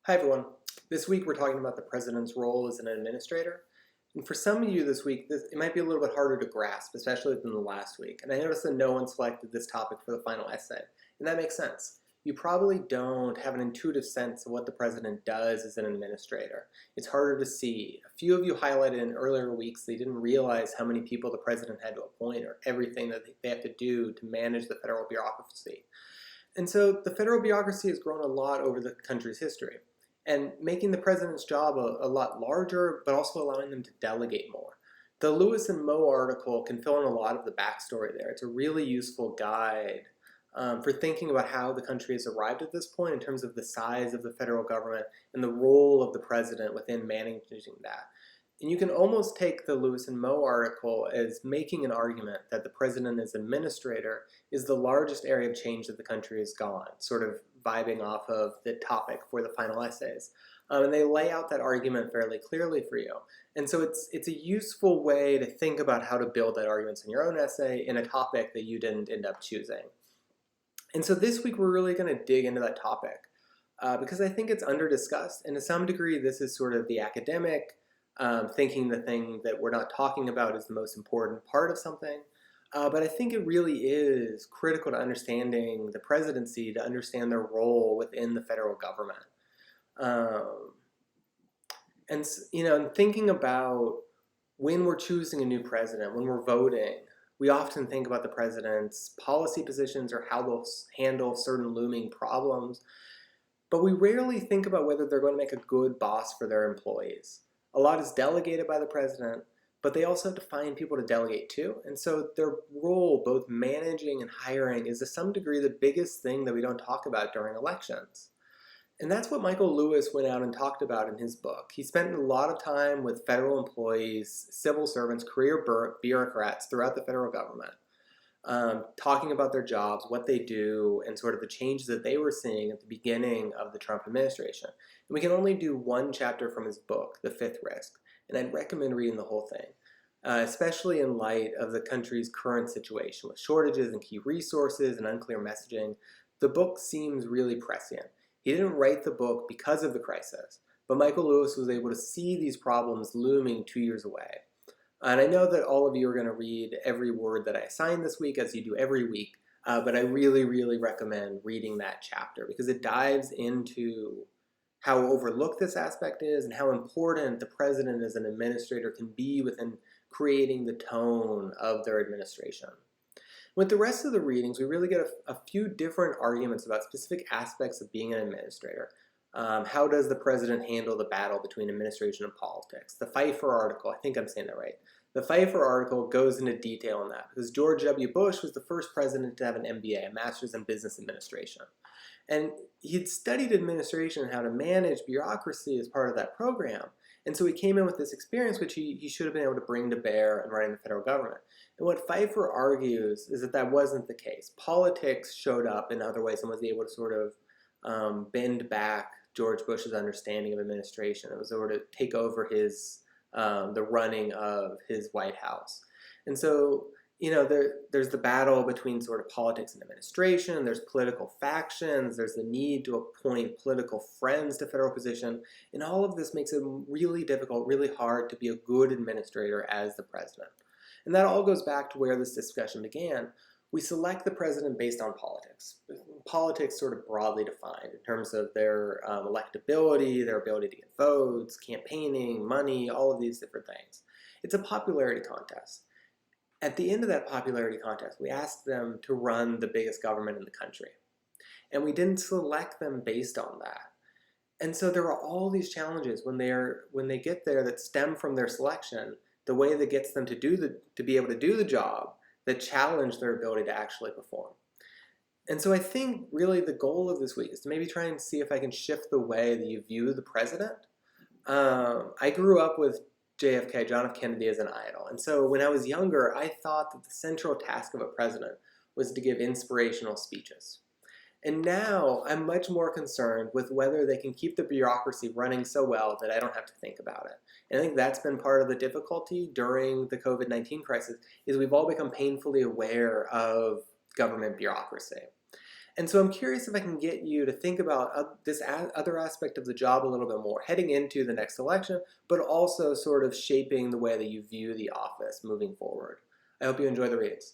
Hi everyone. This week we're talking about the president's role as an administrator. And for some of you this week, it might be a little bit harder to grasp, especially than the last week. And I noticed that no one selected this topic for the final essay. And that makes sense. You probably don't have an intuitive sense of what the president does as an administrator. It's harder to see. A few of you highlighted in earlier weeks they didn't realize how many people the president had to appoint or everything that they have to do to manage the federal bureaucracy. And so the federal bureaucracy has grown a lot over the country's history, and making the president's job a lot larger, but also allowing them to delegate more. The Lewis and Moe article can fill in a lot of the backstory there. It's a really useful guide for thinking about how the country has arrived at this point in terms of the size of the federal government and the role of the president within managing that. And you can almost take the Lewis and Moe article as making an argument that the president as administrator is the largest area of change that the country has gone, sort of vibing off of the topic for the final essays. And they lay out that argument fairly clearly for you. And so it's a useful way to think about how to build that argument in your own essay in a topic that you didn't end up choosing. And so this week we're really going to dig into that topic because I think it's under-discussed, and to some degree this is sort of the academic thinking the thing that we're not talking about is the most important part of something. But I think it really is critical to understanding the presidency, to understand their role within the federal government. And thinking about when we're choosing a new president, when we're voting, we often think about the president's policy positions or how they'll handle certain looming problems. But we rarely think about whether they're going to make a good boss for their employees. A lot is delegated by the president, but they also have to find people to delegate to. And so their role, both managing and hiring, is to some degree the biggest thing that we don't talk about during elections. And that's what Michael Lewis went out and talked about in his book. He spent a lot of time with federal employees, civil servants, career bureaucrats throughout the federal government, talking about their jobs, what they do, and sort of the changes that they were seeing at the beginning of the Trump administration. And we can only do one chapter from his book, The Fifth Risk, and I'd recommend reading the whole thing, especially in light of the country's current situation with shortages in key resources and unclear messaging. The book seems really prescient. He didn't write the book because of the crisis, but Michael Lewis was able to see these problems looming 2 years away. And I know that all of you are going to read every word that I assign this week, as you do every week, but I really, really recommend reading that chapter because it dives into how overlooked this aspect is and how important the president as an administrator can be within creating the tone of their administration. With the rest of the readings, we really get a few different arguments about specific aspects of being an administrator. How does the president handle the battle between administration and politics? The Pfeiffer article, I think I'm saying that right. The Pfeiffer article goes into detail on that because George W. Bush was the first president to have an MBA, a Master's in Business Administration. And he'd studied administration and how to manage bureaucracy as part of that program. And so he came in with this experience which he should have been able to bring to bear in running the federal government. And what Pfeiffer argues is that that wasn't the case. Politics showed up in other ways and was able to sort of bend back George Bush's understanding of administration. It was able to take over his the running of his White House. And so, there's the battle between sort of politics and administration, there's political factions, there's the need to appoint political friends to federal position, and all of this makes it really difficult, really hard to be a good administrator as the president. And that all goes back to where this discussion began. We select the president based on politics. Politics sort of broadly defined in terms of their electability, their ability to get votes, campaigning, money, all of these different things. It's a popularity contest. At the end of that popularity contest, we asked them to run the biggest government in the country. And we didn't select them based on that. And so there are all these challenges when they get there that stem from their selection, the way that gets them to be able to do the job, that challenge their ability to actually perform. And so I think really the goal of this week is to maybe try and see if I can shift the way that you view the president. I grew up with JFK, John F. Kennedy, as an idol. And so when I was younger, I thought that the central task of a president was to give inspirational speeches. And now I'm much more concerned with whether they can keep the bureaucracy running so well that I don't have to think about it. And I think that's been part of the difficulty during the COVID-19 crisis, is we've all become painfully aware of government bureaucracy. And so I'm curious if I can get you to think about this other aspect of the job a little bit more, heading into the next election, but also sort of shaping the way that you view the office moving forward. I hope you enjoy the readings.